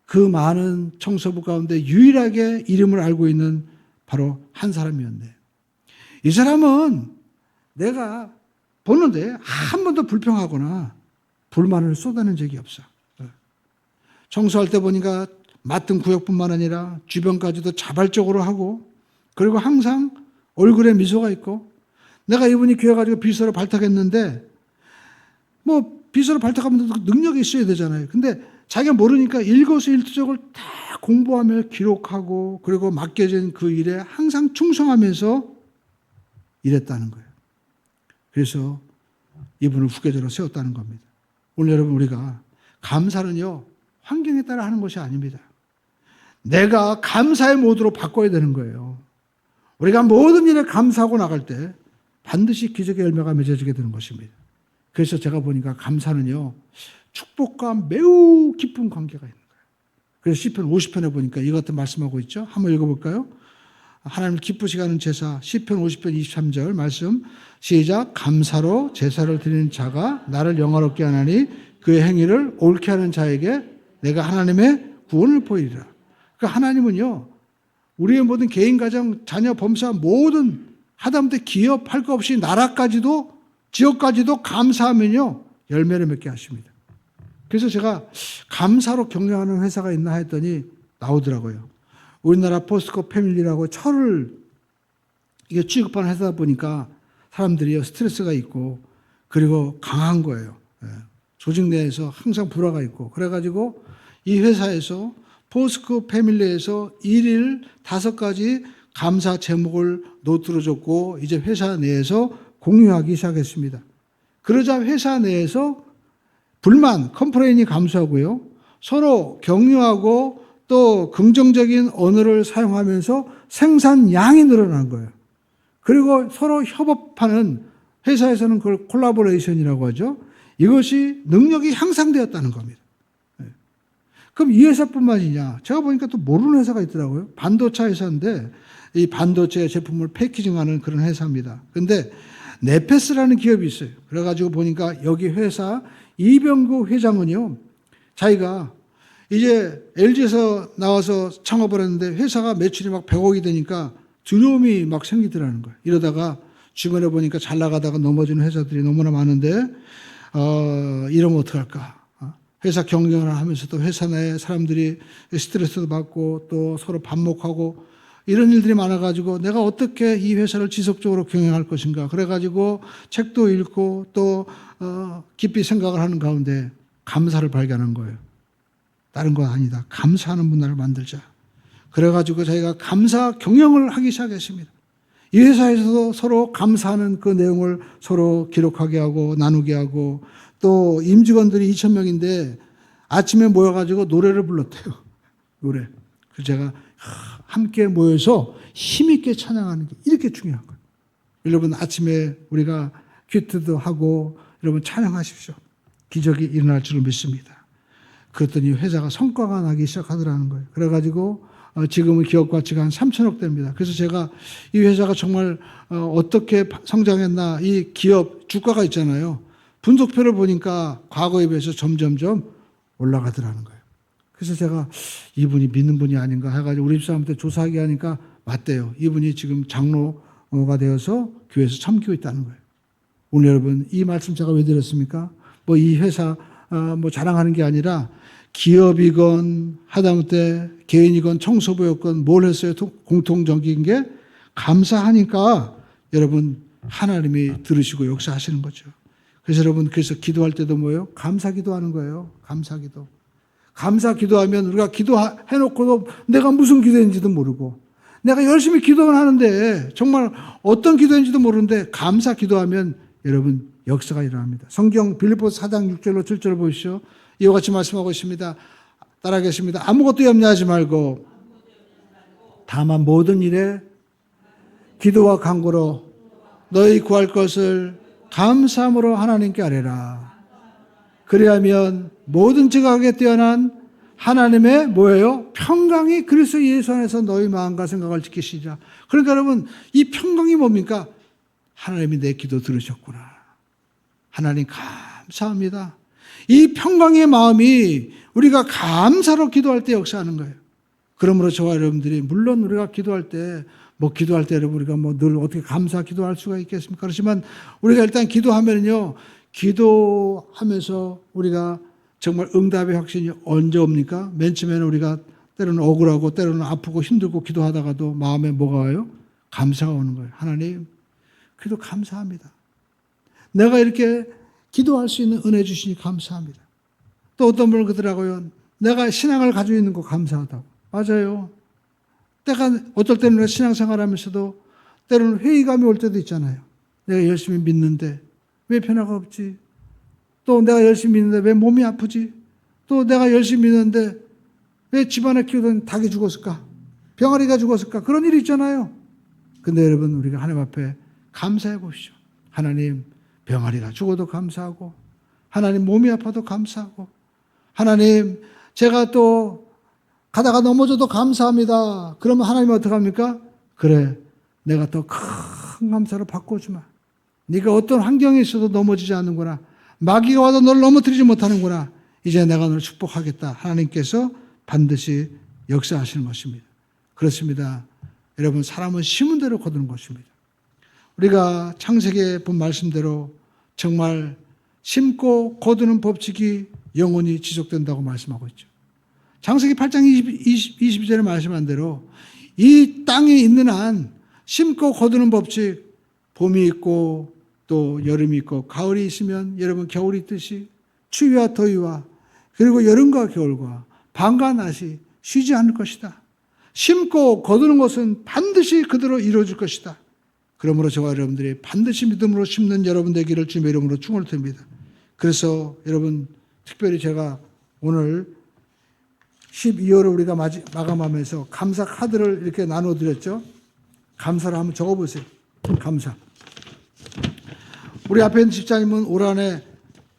그 많은 청소부 가운데 유일하게 이름을 알고 있는 바로 한 사람이었네. 이 사람은 내가 보는데 한 번도 불평하거나 불만을 쏟아낸 적이 없어. 청소할 때 보니까 맡은 구역뿐만 아니라 주변까지도 자발적으로 하고, 그리고 항상 얼굴에 미소가 있고, 내가 이분이 교회 가지고 비서로 발탁했는데 뭐 비서로 발탁하면 능력이 있어야 되잖아요. 근데 자기가 모르니까 일거수일투족을 다 공부하며 기록하고, 그리고 맡겨진 그 일에 항상 충성하면서 일했다는 거예요. 그래서 이분을 후계자로 세웠다는 겁니다. 오늘 여러분, 우리가 감사는요, 환경에 따라 하는 것이 아닙니다. 내가 감사의 모드로 바꿔야 되는 거예요. 우리가 모든 일에 감사하고 나갈 때 반드시 기적의 열매가 맺어지게 되는 것입니다. 그래서 제가 보니까 감사는요, 축복과 매우 깊은 관계가 있는 거예요. 그래서 시편 50편에 보니까 이것도 말씀하고 있죠. 한번 읽어볼까요? 하나님을 기쁘시게 하는 제사, 시편 50편 23절 말씀, 시작. 감사로 제사를 드리는 자가 나를 영화롭게 하나니 그의 행위를 옳게 하는 자에게 내가 하나님의 구원을 보이리라. 그러니까 하나님은요, 우리의 모든 개인, 가정, 자녀, 범사 모든 하다못해 기업 할 거 없이 나라까지도 지역까지도 감사하면요, 열매를 맺게 하십니다. 그래서 제가 감사로 경영하는 회사가 있나 했더니 나오더라고요. 우리나라 포스코 패밀리라고 철을 이게 취급하는 회사다 보니까 사람들이 스트레스가 있고, 그리고 강한 거예요. 조직 내에서 항상 불화가 있고, 그래가지고 이 회사에서 포스코 패밀리에서 1일 5가지 감사 제목을 노트로 줬고, 이제 회사 내에서 공유하기 시작했습니다. 그러자 회사 내에서 불만, 컴플레인이 감소하고요, 서로 격려하고 또 긍정적인 언어를 사용하면서 생산량이 늘어난 거예요. 그리고 서로 협업하는, 회사에서는 그걸 콜라보레이션이라고 하죠. 이것이 능력이 향상되었다는 겁니다. 그럼 이 회사뿐만이냐? 제가 보니까 또 모르는 회사가 있더라고요. 반도체 회사인데 이 반도체 제품을 패키징하는 그런 회사입니다. 그런데 네페스라는 기업이 있어요. 그래가지고 보니까 여기 회사 이병구 회장은요, 자기가 이제 LG에서 나와서 창업을 했는데 회사가 매출이 막 100억이 되니까 두려움이 막 생기더라는 거예요. 이러다가 주변에 보니까 잘 나가다가 넘어지는 회사들이 너무나 많은데 이러면 어떡할까? 회사 경영을 하면서도 회사 내 사람들이 스트레스도 받고 또 서로 반목하고 이런 일들이 많아가지고 내가 어떻게 이 회사를 지속적으로 경영할 것인가. 그래가지고 책도 읽고 또 깊이 생각을 하는 가운데 감사를 발견한 거예요. 다른 건 아니다. 감사하는 문화를 만들자. 그래가지고 저희가 감사 경영을 하기 시작했습니다. 이 회사에서도 서로 감사하는 그 내용을 서로 기록하게 하고 나누게 하고, 또 임직원들이 2,000명인데 아침에 모여가지고 노래를 불렀대요. 노래. 그래서 제가 함께 모여서 힘있게 찬양하는 게 이렇게 중요한 거예요. 여러분 아침에 우리가 큐트도 하고 여러분 찬양하십시오. 기적이 일어날 줄을 믿습니다. 그랬더니 회사가 성과가 나기 시작하더라는 거예요. 그래가지고 지금은 기업 가치가 한 3천억 됩니다. 그래서 제가 이 회사가 정말 어떻게 성장했나, 이 기업 주가가 있잖아요. 분석표를 보니까 과거에 비해서 점점점 올라가더라는 거예요. 그래서 제가 이분이 믿는 분이 아닌가 해가지고 우리 집사람한테 조사하게 하니까 맞대요. 이분이 지금 장로가 되어서 교회에서 섬기고 있다는 거예요. 오늘 여러분 이 말씀 제가 왜 드렸습니까? 뭐 이 회사 뭐 자랑하는 게 아니라 기업이건 하다못해 개인이건 청소부였건 뭘 했어요? 공통적인 게 감사하니까 여러분 하나님이 들으시고 역사하시는 거죠. 그래서 여러분 그래서 기도할 때도 뭐예요? 감사 기도하는 거예요. 감사 기도. 감사 기도하면 우리가 기도해놓고도 내가 무슨 기도인지도 모르고 내가 열심히 기도는 하는데 정말 어떤 기도인지도 모르는데 감사 기도하면 여러분 역사가 일어납니다. 성경 빌립보서 4장 6절로 7절을 보시죠. 이와 같이 말씀하고 있습니다. 따라하겠습니다. 아무것도 염려하지 말고 다만 모든 일에 기도와 간구로 너희 구할 것을 감사함으로 하나님께 아뢰라. 그리하면 모든 지각에 뛰어난 하나님의 뭐예요? 평강이 그리스도 예수 안에서 너희 마음과 생각을 지키시리라. 그러니까 여러분 이 평강이 뭡니까? 하나님이 내 기도 들으셨구나. 하나님 감사합니다. 이 평강의 마음이 우리가 감사로 기도할 때 역사하는 거예요. 그러므로 저와 여러분들이 물론 우리가 기도할 때 여러분 우리가 늘 어떻게 감사 기도할 수가 있겠습니까? 그렇지만 우리가 일단 기도하면요. 기도하면서 우리가 정말 응답의 확신이 언제 옵니까? 맨 처음에는 우리가 때로는 억울하고 때로는 아프고 힘들고 기도하다가도 마음에 뭐가 와요? 감사가 오는 거예요. 하나님, 기도 감사합니다. 내가 이렇게 기도할 수 있는 은혜 주시니 감사합니다. 또 어떤 분은 그러더라고요. 내가 신앙을 가지고 있는 거 감사하다고. 맞아요. 때가 어떨 때는 신앙생활 하면서도 때로는 회의감이 올 때도 있잖아요. 내가 열심히 믿는데 왜 변화가 없지? 또 내가 열심히 믿는데 왜 몸이 아프지? 또 내가 열심히 믿는데 왜 집안에 키우던 닭이 죽었을까? 병아리가 죽었을까? 그런 일이 있잖아요. 근데 여러분 우리가 하나님 앞에 감사해 보시죠. 하나님 병아리가 죽어도 감사하고 하나님 몸이 아파도 감사하고 하나님 제가 또 가다가 넘어져도 감사합니다. 그러면 하나님은 어떻게 합니까? 그래 내가 더 큰 감사를 바꿔주마. 네가 어떤 환경에 있어도 넘어지지 않는구나. 마귀가 와도 너를 넘어뜨리지 못하는구나. 이제 내가 너를 축복하겠다. 하나님께서 반드시 역사하시는 것입니다. 그렇습니다. 여러분 사람은 심은 대로 거두는 것입니다. 우리가 창세기에 본 말씀대로 정말 심고 거두는 법칙이 영원히 지속된다고 말씀하고 있죠. 창세기 8장 22절에 말씀한 대로 이 땅에 있는 한 심고 거두는 법칙, 봄이 있고 또 여름이 있고 가을이 있으면 여러분 겨울이 있듯이 추위와 더위와 그리고 여름과 겨울과 밤과 낮이 쉬지 않을 것이다. 심고 거두는 것은 반드시 그대로 이루어질 것이다. 그러므로 저와 여러분들이 반드시 믿음으로 심는 여러분 되기를 주님의 이름으로 축원을 드립니다. 그래서 여러분 특별히 제가 오늘 12월을 우리가 마감하면서 감사 카드를 이렇게 나눠드렸죠. 감사를 한번 적어보세요. 감사. 우리 앞에 있는 집사님은 올 한해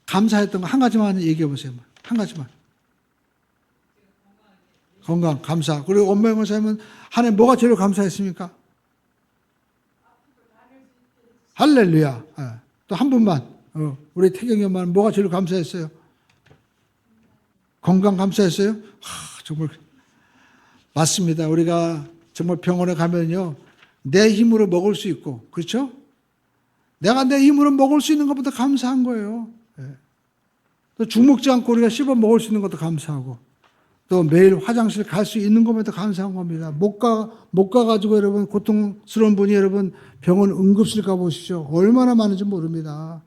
감사했던 거 한 가지만 얘기해 보세요. 한 가지만. 건강, 감사. 그리고 엄마 권사님은 한 해 뭐가 제일 감사했습니까? 할렐루야. 또 한 분만. 우리 태경이 엄마는 뭐가 제일 감사했어요? 건강 감사했어요? 정말 맞습니다. 우리가 정말 병원에 가면요. 내 힘으로 먹을 수 있고 그렇죠? 내가 내 힘으로 먹을 수 있는 것보다 감사한 거예요. 또 죽 먹지 않고 우리가 씹어 먹을 수 있는 것도 감사하고 또 매일 화장실 갈 수 있는 것보다 감사한 겁니다. 못 가가지고 여러분 고통스러운 분이 여러분 병원 응급실 가보시죠. 얼마나 많은지 모릅니다.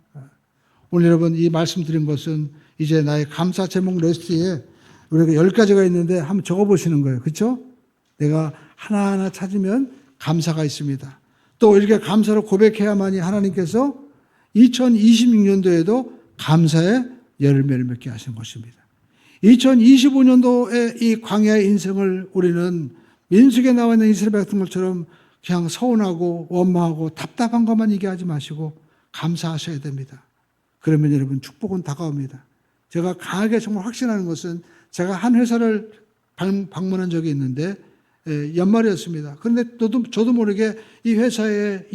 오늘 여러분 이 말씀드린 것은 이제 나의 감사 제목 리스트에 우리가 10가지가 있는데 한번 적어보시는 거예요. 그렇죠? 내가 하나하나 찾으면 감사가 있습니다. 또 이렇게 감사로 고백해야만이 하나님께서 2026년도에도 감사의 열매를 맺게 하신 것입니다. 2025년도의 이 광야의 인생을 우리는 민수기에 나와 있는 이스라엘 백성들처럼 그냥 서운하고 원망하고 답답한 것만 얘기하지 마시고 감사하셔야 됩니다. 그러면 여러분 축복은 다가옵니다. 제가 강하게 정말 확신하는 것은 제가 한 회사를 방문한 적이 있는데 연말이었습니다. 그런데 저도 모르게 이 회사의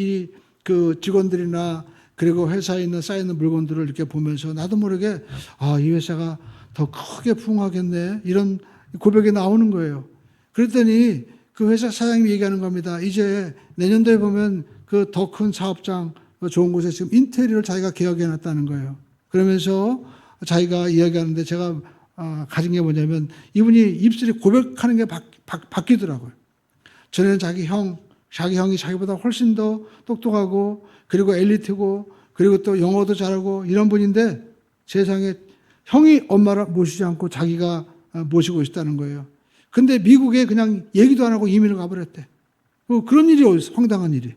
그 직원들이나 그리고 회사에 있는 쌓이는 물건들을 이렇게 보면서 나도 모르게 이 회사가 더 크게 부흥하겠네 이런 고백이 나오는 거예요. 그랬더니 그 회사 사장님이 얘기하는 겁니다. 이제 내년도에 보면 그 더 큰 사업장 좋은 곳에 지금 인테리어를 자기가 계약해 놨다는 거예요. 그러면서 자기가 이야기하는데 제가 가진 게 뭐냐면 이분이 입술이 고백하는 게 바뀌더라고요. 전에는 자기 형이 자기보다 훨씬 더 똑똑하고 그리고 엘리트고 그리고 또 영어도 잘하고 이런 분인데 세상에 형이 엄마를 모시지 않고 자기가 모시고 있다는 거예요. 근데 미국에 그냥 얘기도 안 하고 이민을 가버렸대. 그런 일이 어딨어, 황당한 일이.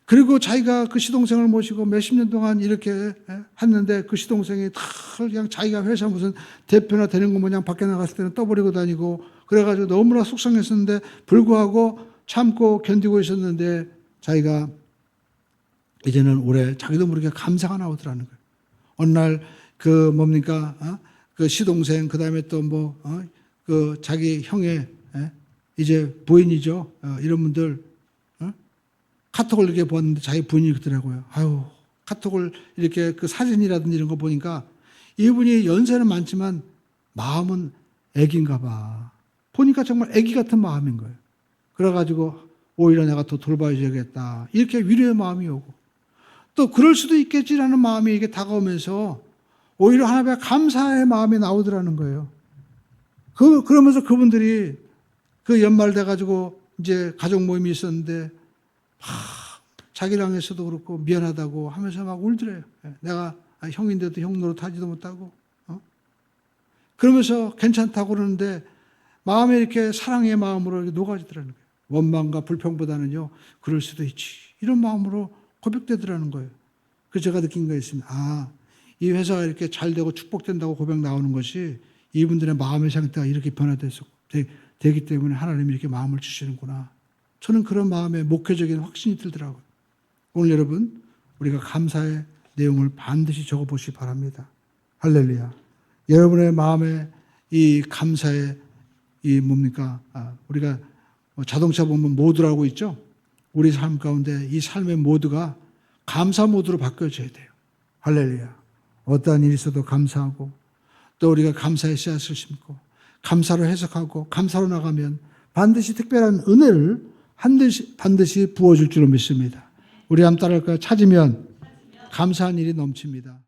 그리고 자기가 그 시동생을 모시고 몇십 년 동안 이렇게 했는데 그 시동생이 다 그냥 자기가 회사 무슨 대표나 되는 것 마냥 밖에 나갔을 때는 떠버리고 다니고 그래가지고 너무나 속상했었는데 불구하고 참고 견디고 있었는데 자기가 이제는 올해 자기도 모르게 감사가 나오더라는 거예요. 어느 날 그 뭡니까? 그 시동생 그다음에 또 그 자기 형의 이제 부인이죠. 이런 분들 카톡을 이렇게 보았는데 자기 부인이 그러더라고요. 아유, 카톡을 이렇게 그 사진이라든지 이런 거 보니까 이분이 연세는 많지만 마음은 애기인가 봐. 보니까 정말 애기 같은 마음인 거예요. 그래가지고 오히려 내가 더 돌봐줘야겠다. 이렇게 위로의 마음이 오고 또 그럴 수도 있겠지라는 마음이 이게 다가오면서 오히려 하나님의 감사의 마음이 나오더라는 거예요. 그러면서 그분들이 그 연말 돼가지고 이제 가족 모임이 있었는데 자기랑 해서도 그렇고 미안하다고 하면서 막 울더래요. 내가 형인데도 형 노릇하지도 못하고 그러면서 괜찮다고 그러는데 마음에 이렇게 사랑의 마음으로 이렇게 녹아지더라는 거예요. 원망과 불평보다는요 그럴 수도 있지 이런 마음으로 고백되더라는 거예요. 그래서 제가 느낀 거 있습니다. 이 회사가 이렇게 잘 되고 축복된다고 고백 나오는 것이 이분들의 마음의 상태가 이렇게 되기 때문에 하나님이 이렇게 마음을 주시는구나. 저는 그런 마음에 목회적인 확신이 들더라고요. 오늘 여러분 우리가 감사의 내용을 반드시 적어보시기 바랍니다. 할렐루야. 여러분의 마음에 이 감사의 이 뭡니까? 우리가 자동차 보면 모드라고 있죠. 우리 삶 가운데 이 삶의 모드가 감사 모드로 바뀌어져야 돼요. 할렐루야. 어떠한 일이 있어도 감사하고 또 우리가 감사의 씨앗을 심고 감사로 해석하고 감사로 나가면 반드시 특별한 은혜를 반드시 부어줄 줄로 믿습니다. 우리 한번 따라할까요? 찾으면 감사한 일이 넘칩니다.